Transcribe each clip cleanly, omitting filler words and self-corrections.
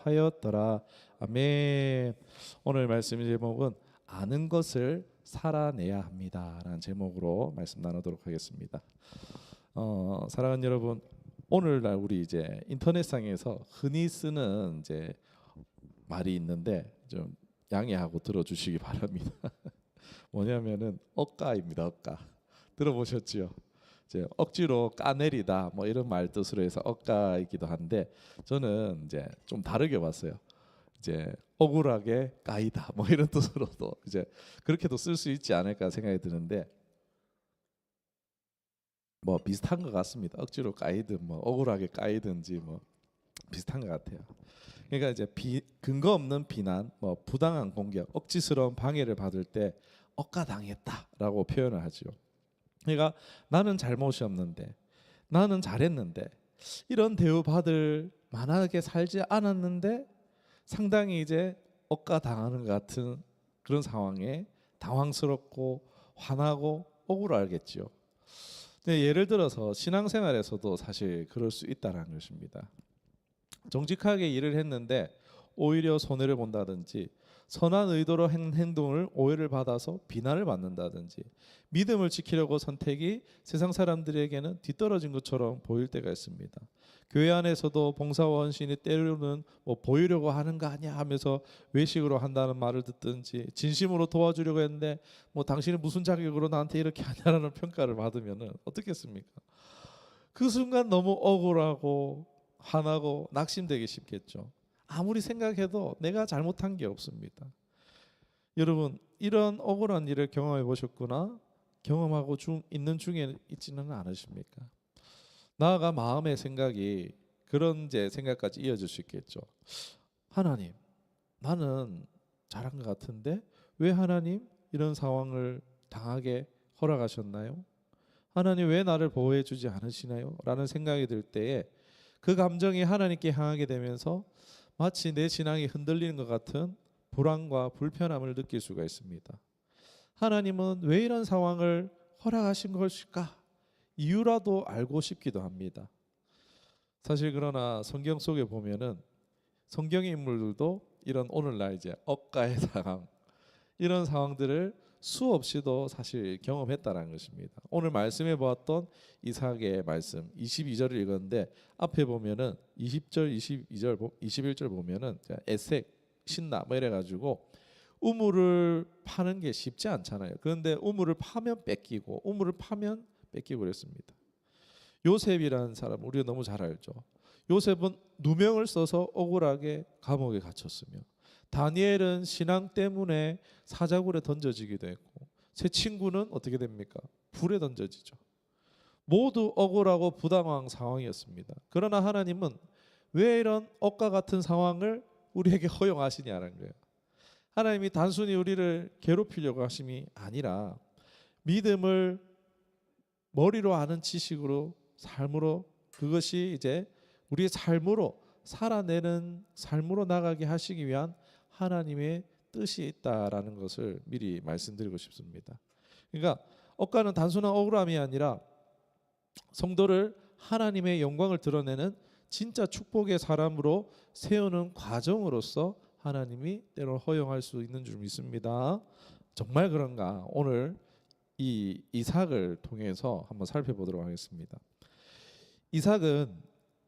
하였더라. 아멘. 오늘 말씀 제목은 아는 것을 살아내야 합니다라는 제목으로 말씀 나누도록 하겠습니다. 사랑하는 여러분, 오늘날 우리 이제 인터넷상에서 흔히 쓰는 이제 말이 있는데 좀 양해하고 들어주시기 바랍니다. 뭐냐면은 억가입니다. 억가. 들어보셨죠? 이제 억지로 까내리다 뭐 이런 말 뜻으로 해서 억가이기도 한데, 저는 이제 좀 다르게 봤어요. 이제 억울하게 까이다 뭐 이런 뜻으로도 이제 그렇게도 쓸 수 있지 않을까 생각이 드는데, 뭐 비슷한 것 같습니다. 억지로 까이든 뭐 억울하게 까이든지 뭐 비슷한 것 같아요. 그러니까 이제 근거 없는 비난, 뭐 부당한 공격, 억지스러운 방해를 받을 때 억가당했다라고 표현을 하죠. 그러니까 나는 잘못이 없는데, 나는 잘했는데, 이런 대우받을 만하게 살지 않았는데 상당히 이제 억가당하는 것 같은 그런 상황에 당황스럽고 화나고 억울하겠죠. 예를 들어서 신앙생활에서도 사실 그럴 수 있다는 것입니다. 정직하게 일을 했는데 오히려 손해를 본다든지, 선한 의도로 한 행동을 오해를 받아서 비난을 받는다든지, 믿음을 지키려고 선택이 세상 사람들에게는 뒤떨어진 것처럼 보일 때가 있습니다. 교회 안에서도 봉사원신이 때로는 뭐 보이려고 하는 거 아니야 하면서 외식으로 한다는 말을 듣든지, 진심으로 도와주려고 했는데 뭐 당신이 무슨 자격으로 나한테 이렇게 하냐라는 평가를 받으면 어떻겠습니까? 그 순간 너무 억울하고 화나고 낙심되기 쉽겠죠. 아무리 생각해도 내가 잘못한 게 없습니다. 여러분, 이런 억울한 일을 경험해 보셨구나? 경험하고 있는 중에 있지는 않으십니까? 나아가 마음의 생각이 그런 제 생각까지 이어질 수 있겠죠. 하나님, 나는 잘한 것 같은데 왜 하나님 이런 상황을 당하게 허락하셨나요? 하나님 왜 나를 보호해 주지 않으시나요? 라는 생각이 들 때에 그 감정이 하나님께 향하게 되면서 마치 내 신앙이 흔들리는 것 같은 불안과 불편함을 느낄 수가 있습니다. 하나님은 왜 이런 상황을 허락하신 것일까? 이유라도 알고 싶기도 합니다. 사실 그러나 성경 속에 보면은 성경의 인물들도 이런 오늘날 이제 억가의 상황, 이런 상황들을 수없이도 사실 경험했다는 것입니다. 오늘 말씀해 보았던 이삭의 말씀 22절을 읽었는데, 앞에 보면은 20절, 22절, 21절 보면은 에색, 신나 뭐 이래 가지고 우물을 파는 게 쉽지 않잖아요. 그런데 우물을 파면 뺏기고 우물을 파면 뺏기고 그랬습니다. 요셉이라는 사람 우리가 너무 잘 알죠. 요셉은 누명을 써서 억울하게 감옥에 갇혔으며, 다니엘은 신앙 때문에 사자굴에 던져지기도 했고, 제 친구는 어떻게 됩니까? 불에 던져지죠. 모두 억울하고 부당한 상황이었습니다. 그러나 하나님은 왜 이런 억과 같은 상황을 우리에게 허용하시냐는 거예요. 하나님이 단순히 우리를 괴롭히려고 하심이 아니라 믿음을 머리로 아는 지식으로, 삶으로, 그것이 이제 우리의 삶으로 살아내는 삶으로 나가게 하시기 위한 하나님의 뜻이 있다라는 것을 미리 말씀드리고 싶습니다. 그러니까 억가는 단순한 억울함이 아니라 성도를 하나님의 영광을 드러내는 진짜 축복의 사람으로 세우는 과정으로서 하나님이 때로 허용할 수 있는 줄 믿습니다. 정말 그런가? 오늘 이 이삭을 통해서 한번 살펴보도록 하겠습니다. 이삭은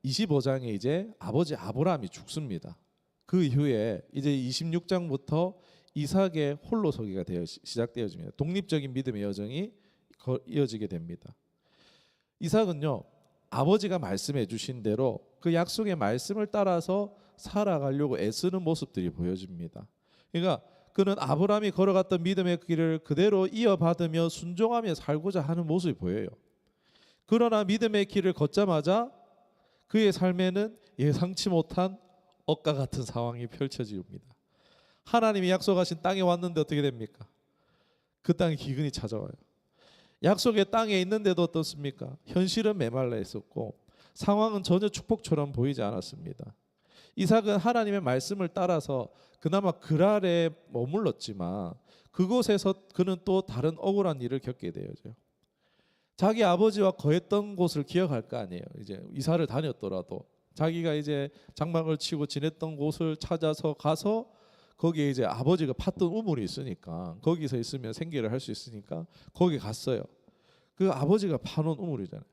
25장에 이제 아버지 아브라함이 죽습니다. 그 이후에 이제 26장부터 이삭의 홀로서기가 시작되어집니다. 독립적인 믿음의 여정이 이어지게 됩니다. 이삭은요, 아버지가 말씀해 주신 대로 그 약속의 말씀을 따라서 살아가려고 애쓰는 모습들이 보여집니다. 그러니까 그는 아브라함이 걸어갔던 믿음의 길을 그대로 이어받으며 순종하며 살고자 하는 모습이 보여요. 그러나 믿음의 길을 걷자마자 그의 삶에는 예상치 못한 억과 같은 상황이 펼쳐집니다. 하나님이 약속하신 땅에 왔는데 어떻게 됩니까? 그 땅에 기근이 찾아와요. 약속의 땅에 있는데도 어떻습니까? 현실은 메말라 있었고 상황은 전혀 축복처럼 보이지 않았습니다. 이삭은 하나님의 말씀을 따라서 그나마 그랄에 머물렀지만 그곳에서 그는 또 다른 억울한 일을 겪게 되어져요. 자기 아버지와 거했던 곳을 기억할 거 아니에요. 이제 이사를 다녔더라도 자기가 이제 장막을 치고 지냈던 곳을 찾아서 가서 거기에 이제 아버지가 팠던 우물이 있으니까 거기서 있으면 생계를 할 수 있으니까 거기 갔어요. 그 아버지가 파놓은 우물이잖아요.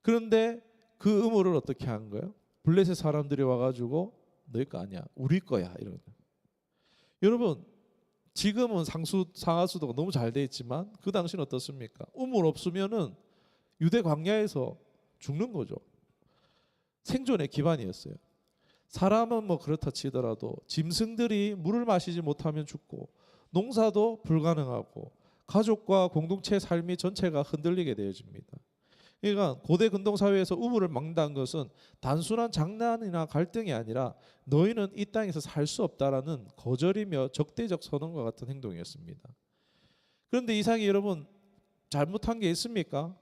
그런데 그 우물을 어떻게 한 거예요? 블레셋 사람들이 와가지고 너희 거 아니야, 우리 거야 이런. 여러분 지금은 상하수도가 너무 잘 돼 있지만 그 당시는 어떻습니까? 우물 없으면은 유대 광야에서 죽는 거죠. 생존의 기반이었어요. 사람은 뭐 그렇다 치더라도 짐승들이 물을 마시지 못하면 죽고 농사도 불가능하고 가족과 공동체 삶이 전체가 흔들리게 되어집니다. 그러니까 고대 근동 사회에서 우물을 막는다는 것은 단순한 장난이나 갈등이 아니라 너희는 이 땅에서 살 수 없다라는 거절이며 적대적 선언과 같은 행동이었습니다. 그런데 이삭이 여러분 잘못한 게 있습니까?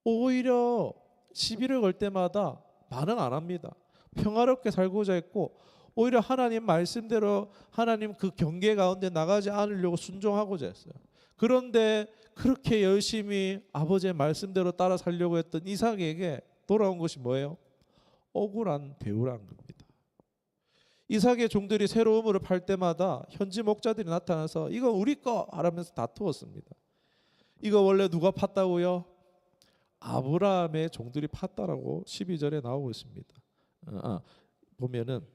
오히려 시비를 걸 때마다 반응 안 합니다. 평화롭게 살고자 했고 오히려 하나님 말씀대로 하나님 그 경계 가운데 나가지 않으려고 순종하고자 했어요. 그런데 그렇게 열심히 아버지의 말씀대로 따라 살려고 했던 이삭에게 돌아온 것이 뭐예요? 억울한 배우라는 겁니다. 이삭의 종들이 새로 우물을 팔 때마다 현지 목자들이 나타나서 이거 우리 거 하라면서 다투었습니다. 이거 원래 누가 팠다고요? 아브라함의 종들이 팠다라고 12절에 나오고 있습니다. 보면은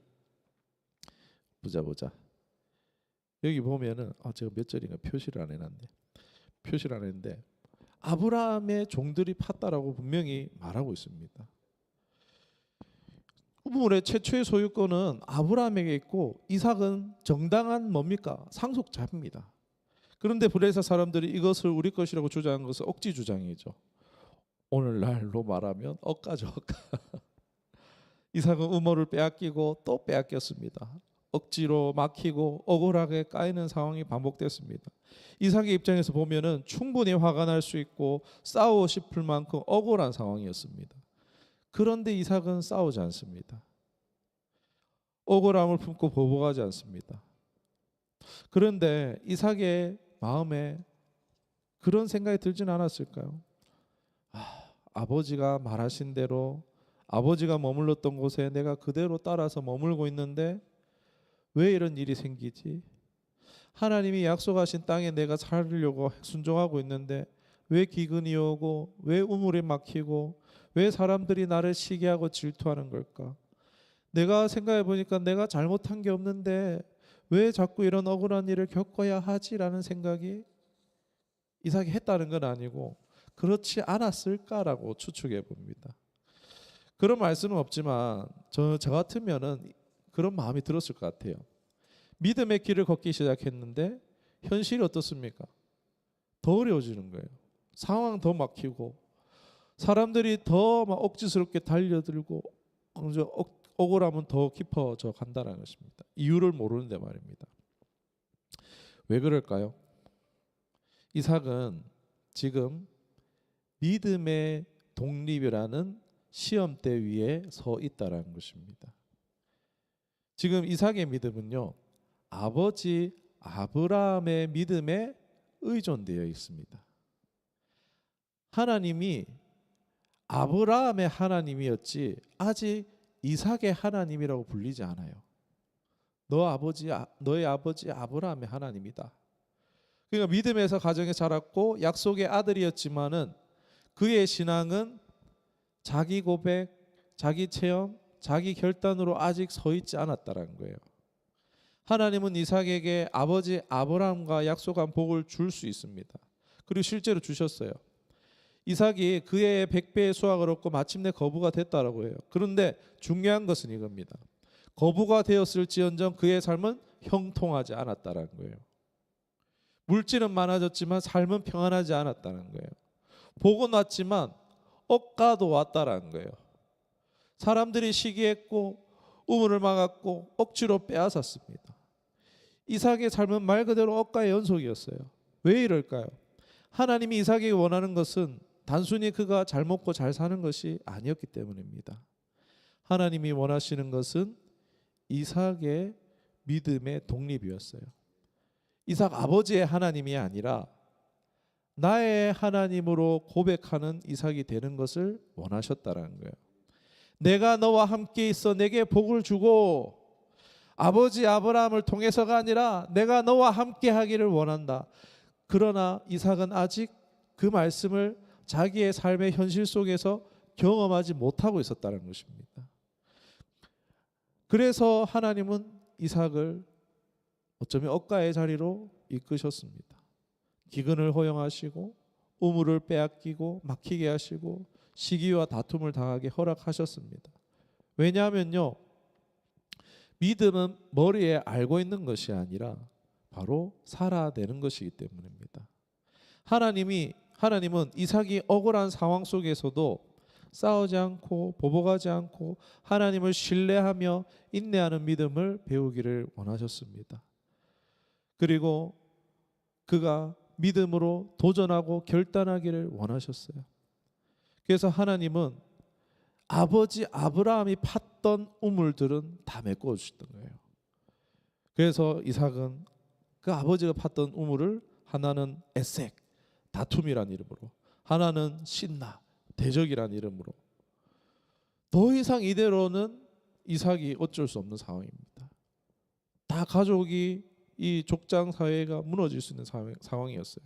보자. 여기 보면은 제가 몇 절인가 표시를 안 했는데 아브라함의 종들이 팠다라고 분명히 말하고 있습니다. 우물의 최초의 소유권은 아브라함에게 있고 이삭은 정당한 뭡니까? 상속자입니다. 그런데 블레셋 사람들이 이것을 우리 것이라고 주장한 것은 억지 주장이죠. 오늘날로 말하면 억가죠, 억가. 이삭은 우물을 빼앗기고 또 빼앗겼습니다. 억지로 막히고 억울하게 까이는 상황이 반복됐습니다. 이삭의 입장에서 보면은 충분히 화가 날 수 있고 싸우고 싶을 만큼 억울한 상황이었습니다. 그런데 이삭은 싸우지 않습니다. 억울함을 품고 보복하지 않습니다. 그런데 이삭의 마음에 그런 생각이 들진 않았을까요? 아버지가 말하신 대로 아버지가 머물렀던 곳에 내가 그대로 따라서 머물고 있는데 왜 이런 일이 생기지? 하나님이 약속하신 땅에 내가 살려고 순종하고 있는데 왜 기근이 오고 왜 우물이 막히고 왜 사람들이 나를 시기하고 질투하는 걸까? 내가 생각해 보니까 내가 잘못한 게 없는데 왜 자꾸 이런 억울한 일을 겪어야 하지라는 생각이 이삭이 했다는 건 아니고 그렇지 않았을까라고 추측해 봅니다. 그런 말씀은 없지만 저 같으면은 그런 마음이 들었을 것 같아요. 믿음의 길을 걷기 시작했는데 현실이 어떻습니까? 더 어려워지는 거예요. 상황 더 막히고 사람들이 더 막 억지스럽게 달려들고 억울함은 더 깊어져 간다는 것입니다. 이유를 모르는데 말입니다. 왜 그럴까요? 이삭은 지금 믿음의 독립이라는 시험대 위에 서 있다라는 것입니다. 지금 이삭의 믿음은요, 아버지 아브라함의 믿음에 의존되어 있습니다. 하나님이 아브라함의 하나님이었지 아직 이삭의 하나님이라고 불리지 않아요. 너의 아버지 아브라함의 하나님이다. 그러니까 믿음에서 가정에 자랐고 약속의 아들이었지만은 그의 신앙은 자기 고백, 자기 체험, 자기 결단으로 아직 서 있지 않았다는 거예요. 하나님은 이삭에게 아버지 아브라함과 약속한 복을 줄 수 있습니다. 그리고 실제로 주셨어요. 이삭이 그의 100배의 수확을 얻고 마침내 거부가 됐다라고 해요. 그런데 중요한 것은 이겁니다. 거부가 되었을지언정 그의 삶은 형통하지 않았다는 거예요. 물질은 많아졌지만 삶은 평안하지 않았다는 거예요. 복은 왔지만 억가도 왔다라는 거예요. 사람들이 시기했고 우물을 막았고 억지로 빼앗았습니다. 이삭의 삶은 말 그대로 억가의 연속이었어요. 왜 이럴까요? 하나님이 이삭에게 원하는 것은 단순히 그가 잘 먹고 잘 사는 것이 아니었기 때문입니다. 하나님이 원하시는 것은 이삭의 믿음의 독립이었어요. 이삭 아버지의 하나님이 아니라 나의 하나님으로 고백하는 이삭이 되는 것을 원하셨다라는 거예요. 내가 너와 함께 있어 내게 복을 주고 아버지 아브라함을 통해서가 아니라 내가 너와 함께 하기를 원한다. 그러나 이삭은 아직 그 말씀을 자기의 삶의 현실 속에서 경험하지 못하고 있었다는 것입니다. 그래서 하나님은 이삭을 어쩌면 억가의 자리로 이끄셨습니다. 기근을 허용하시고 우물을 빼앗기고 막히게 하시고 시기와 다툼을 당하게 허락하셨습니다. 왜냐하면요, 믿음은 머리에 알고 있는 것이 아니라 바로 살아내는 것이기 때문입니다. 하나님은 이삭이 억울한 상황 속에서도 싸우지 않고 보복하지 않고 하나님을 신뢰하며 인내하는 믿음을 배우기를 원하셨습니다. 그리고 그가 믿음으로 도전하고 결단하기를 원하셨어요. 그래서 하나님은 아버지 아브라함이 팠던 우물들은 다 메꿔 주셨던 거예요. 그래서 이삭은 그 아버지가 팠던 우물을 하나는 에색, 다툼이란 이름으로, 하나는 신나, 대적이란 이름으로, 더 이상 이대로는 이삭이 어쩔 수 없는 상황입니다. 다 가족이 이 족장 사회가 무너질 수 있는 상황이었어요.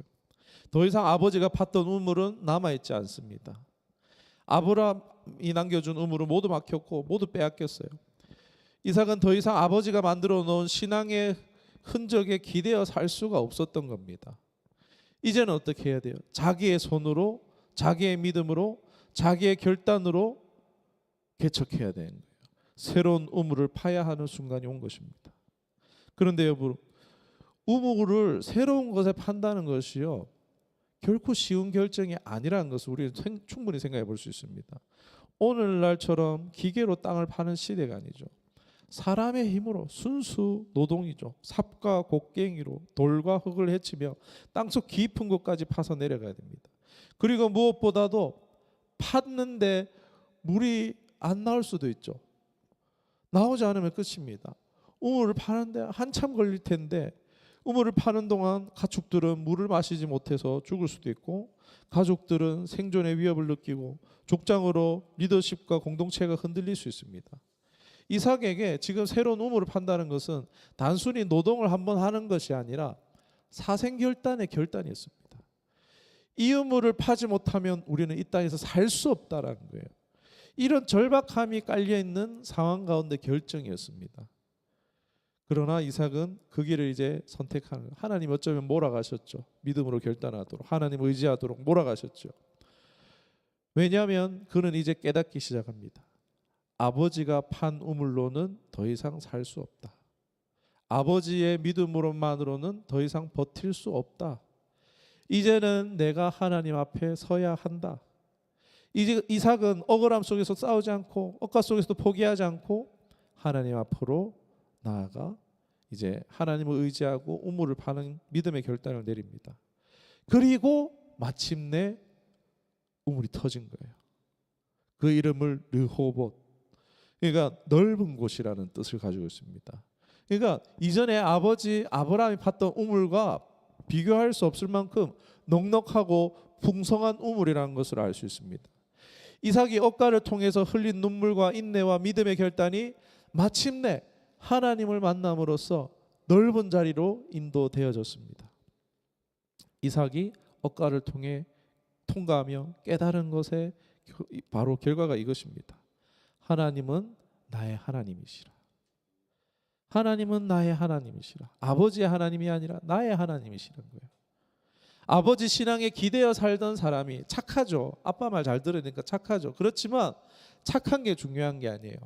더 이상 아버지가 팠던 우물은 남아있지 않습니다. 아브라함이 남겨준 우물은 모두 막혔고 모두 빼앗겼어요. 이삭은 더 이상 아버지가 만들어 놓은 신앙의 흔적에 기대어 살 수가 없었던 겁니다. 이제는 어떻게 해야 돼요? 자기의 손으로, 자기의 믿음으로, 자기의 결단으로 개척해야 되는 거예요. 새로운 우물을 파야 하는 순간이 온 것입니다. 그런데 여러분, 우물을 새로운 것에 판다는 것이요, 결코 쉬운 결정이 아니라는 것을 우리는 충분히 생각해 볼 수 있습니다. 오늘날처럼 기계로 땅을 파는 시대가 아니죠. 사람의 힘으로 순수 노동이죠. 삽과 곡괭이로 돌과 흙을 헤치며 땅속 깊은 곳까지 파서 내려가야 됩니다. 그리고 무엇보다도 팠는데 물이 안 나올 수도 있죠. 나오지 않으면 끝입니다. 우물을 파는데 한참 걸릴 텐데 우물을 파는 동안 가축들은 물을 마시지 못해서 죽을 수도 있고, 가족들은 생존의 위협을 느끼고 족장으로 리더십과 공동체가 흔들릴 수 있습니다. 이삭에게 지금 새로운 우물을 판다는 것은 단순히 노동을 한번 하는 것이 아니라 사생결단의 결단이었습니다. 이 우물을 파지 못하면 우리는 이 땅에서 살 수 없다라는 거예요. 이런 절박함이 깔려있는 상황 가운데 결정이었습니다. 그러나 이삭은 그 길을 이제 선택하는 거예요. 하나님 어쩌면 몰아가셨죠. 믿음으로 결단하도록, 하나님 의지하도록 몰아가셨죠. 왜냐하면 그는 이제 깨닫기 시작합니다. 아버지가 판 우물로는 더 이상 살 수 없다. 아버지의 믿음으로만으로는 더 이상 버틸 수 없다. 이제는 내가 하나님 앞에 서야 한다. 이제 이삭은 억울함 속에서 싸우지 않고 억가 속에서도 포기하지 않고 하나님 앞으로 나아가 이제 하나님을 의지하고 우물을 파는 믿음의 결단을 내립니다. 그리고 마침내 우물이 터진 거예요. 그 이름을 르호봇, 그러니까 넓은 곳이라는 뜻을 가지고 있습니다. 그러니까 이전에 아버지 아브라함이 팠던 우물과 비교할 수 없을 만큼 넉넉하고 풍성한 우물이라는 것을 알 수 있습니다. 이삭이 억가를 통해서 흘린 눈물과 인내와 믿음의 결단이 마침내 하나님을 만남으로써 넓은 자리로 인도되어졌습니다. 이삭이 억가를 통해 통과하며 깨달은 것의 바로 결과가 이것입니다. 하나님은 나의 하나님이시라. 하나님은 나의 하나님이시라. 아버지의 하나님이 아니라 나의 하나님이시라는 거예요. 아버지 신앙에 기대어 살던 사람이 착하죠. 아빠 말 잘 들으니까 착하죠. 그렇지만 착한 게 중요한 게 아니에요.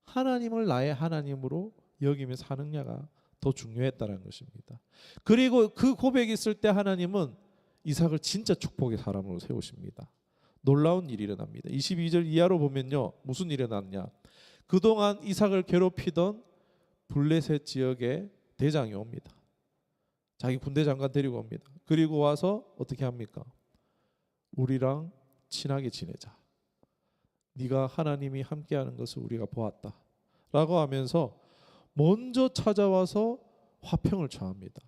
하나님을 나의 하나님으로 여기며 사느냐가 더 중요했다는 것입니다. 그리고 그 고백이 있을 때 하나님은 이삭을 진짜 축복의 사람으로 세우십니다. 놀라운 일이 일어납니다. 22절 이하로 보면요, 무슨 일이 일어났냐. 그동안 이삭을 괴롭히던 블레셋 지역의 대장이 옵니다. 자기 군대 장관 데리고 옵니다. 그리고 와서 어떻게 합니까? 우리랑 친하게 지내자. 네가 하나님이 함께하는 것을 우리가 보았다 라고 하면서 먼저 찾아와서 화평을 청합니다.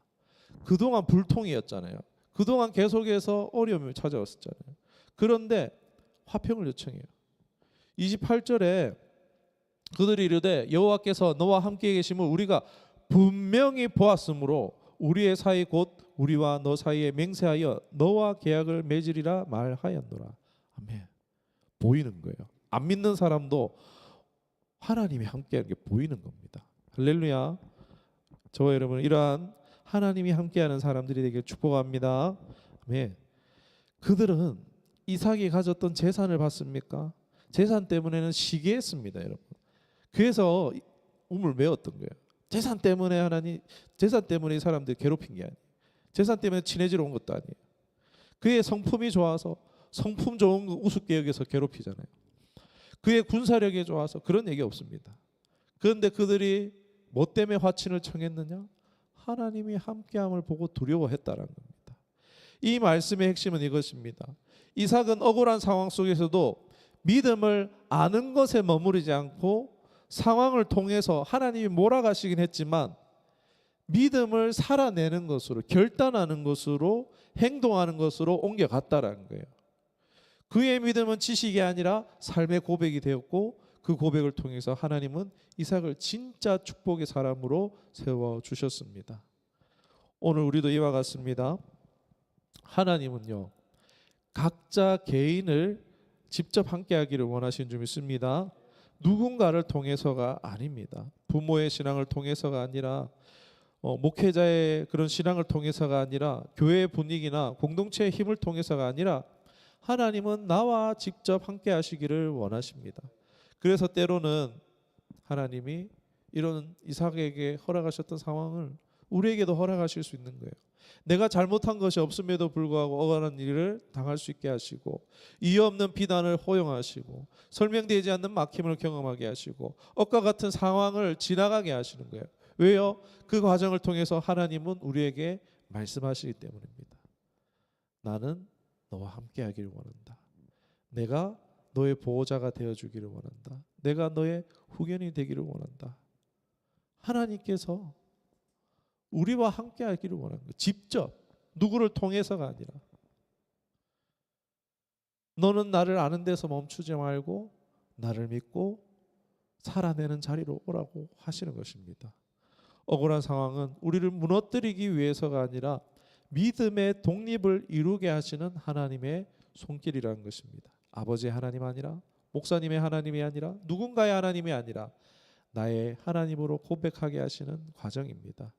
그동안 불통이었잖아요. 그동안 계속해서 어려움이 찾아왔었잖아요. 그런데 화평을 요청해요. 28절에 그들이 이르되 여호와께서 너와 함께 계심을 우리가 분명히 보았으므로 우리의 사이 곧 우리와 너 사이에 맹세하여 너와 계약을 맺으리라 말하였노라. 아멘. 보이는 거예요. 안 믿는 사람도 하나님이 함께하는 게 보이는 겁니다. 할렐루야. 저와 여러분 이러한 하나님이 함께하는 사람들이 되길 축복합니다. 아멘. 그들은 이삭이 가졌던 재산을 봤습니까? 재산 때문에는 시기했습니다, 여러분. 그래서 우물 메웠던 거예요. 재산 때문에 재산 때문에 이 사람들 괴롭힌 게 아니에요. 재산 때문에 친해지러 온 것도 아니에요. 그의 성품이 좋아서 성품 좋은 거 우습게 여겨서 괴롭히잖아요. 그의 군사력이 좋아서 그런 얘기 없습니다. 그런데 그들이 뭐 때문에 화친을 청했느냐? 하나님이 함께함을 보고 두려워했다라는 겁니다. 이 말씀의 핵심은 이것입니다. 이삭은 억울한 상황 속에서도 믿음을 아는 것에 머무르지 않고 상황을 통해서 하나님이 몰아가시긴 했지만 믿음을 살아내는 것으로, 결단하는 것으로, 행동하는 것으로 옮겨갔다라는 거예요. 그의 믿음은 지식이 아니라 삶의 고백이 되었고 그 고백을 통해서 하나님은 이삭을 진짜 축복의 사람으로 세워주셨습니다. 오늘 우리도 이와 같습니다. 하나님은요, 각자 개인을 직접 함께하기를 원하시는 줄 믿습니다. 누군가를 통해서가 아닙니다. 부모의 신앙을 통해서가 아니라 목회자의 그런 신앙을 통해서가 아니라 교회의 분위기나 공동체의 힘을 통해서가 아니라 하나님은 나와 직접 함께 하시기를 원하십니다. 그래서 때로는 하나님이 이런 이삭에게 허락하셨던 상황을 우리에게도 허락하실 수 있는 거예요. 내가 잘못한 것이 없음에도 불구하고 억울한 일을 당할 수 있게 하시고 이유 없는 비난을 허용하시고 설명되지 않는 막힘을 경험하게 하시고 억과 같은 상황을 지나가게 하시는 거예요. 왜요? 그 과정을 통해서 하나님은 우리에게 말씀하시기 때문입니다. 나는 너와 함께 하기를 원한다. 내가 너의 보호자가 되어주기를 원한다. 내가 너의 후견이 되기를 원한다. 하나님께서 우리와 함께 하기를 원하는 거예요. 직접 누구를 통해서가 아니라. 너는 나를 아는 데서 멈추지 말고 나를 믿고 살아내는 자리로 오라고 하시는 것입니다. 억울한 상황은 우리를 무너뜨리기 위해서가 아니라 믿음의 독립을 이루게 하시는 하나님의 손길이라는 것입니다. 아버지의 하나님 아니라 목사님의 하나님이 아니라 누군가의 하나님이 아니라 나의 하나님으로 고백하게 하시는 과정입니다.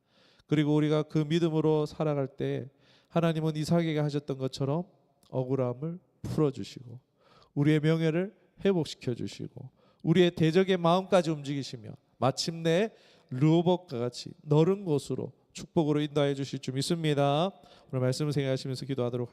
그리고 우리가 그 믿음으로 살아갈 때 하나님은 이삭에게 하셨던 것처럼 억울함을 풀어주시고 우리의 명예를 회복시켜 주시고 우리의 대적의 마음까지 움직이시며 마침내 르호봇과 같이 너른 곳으로 축복으로 인도해 주실 줄 믿습니다. 오늘 말씀을 생각하시면서 기도하도록 하겠습니다.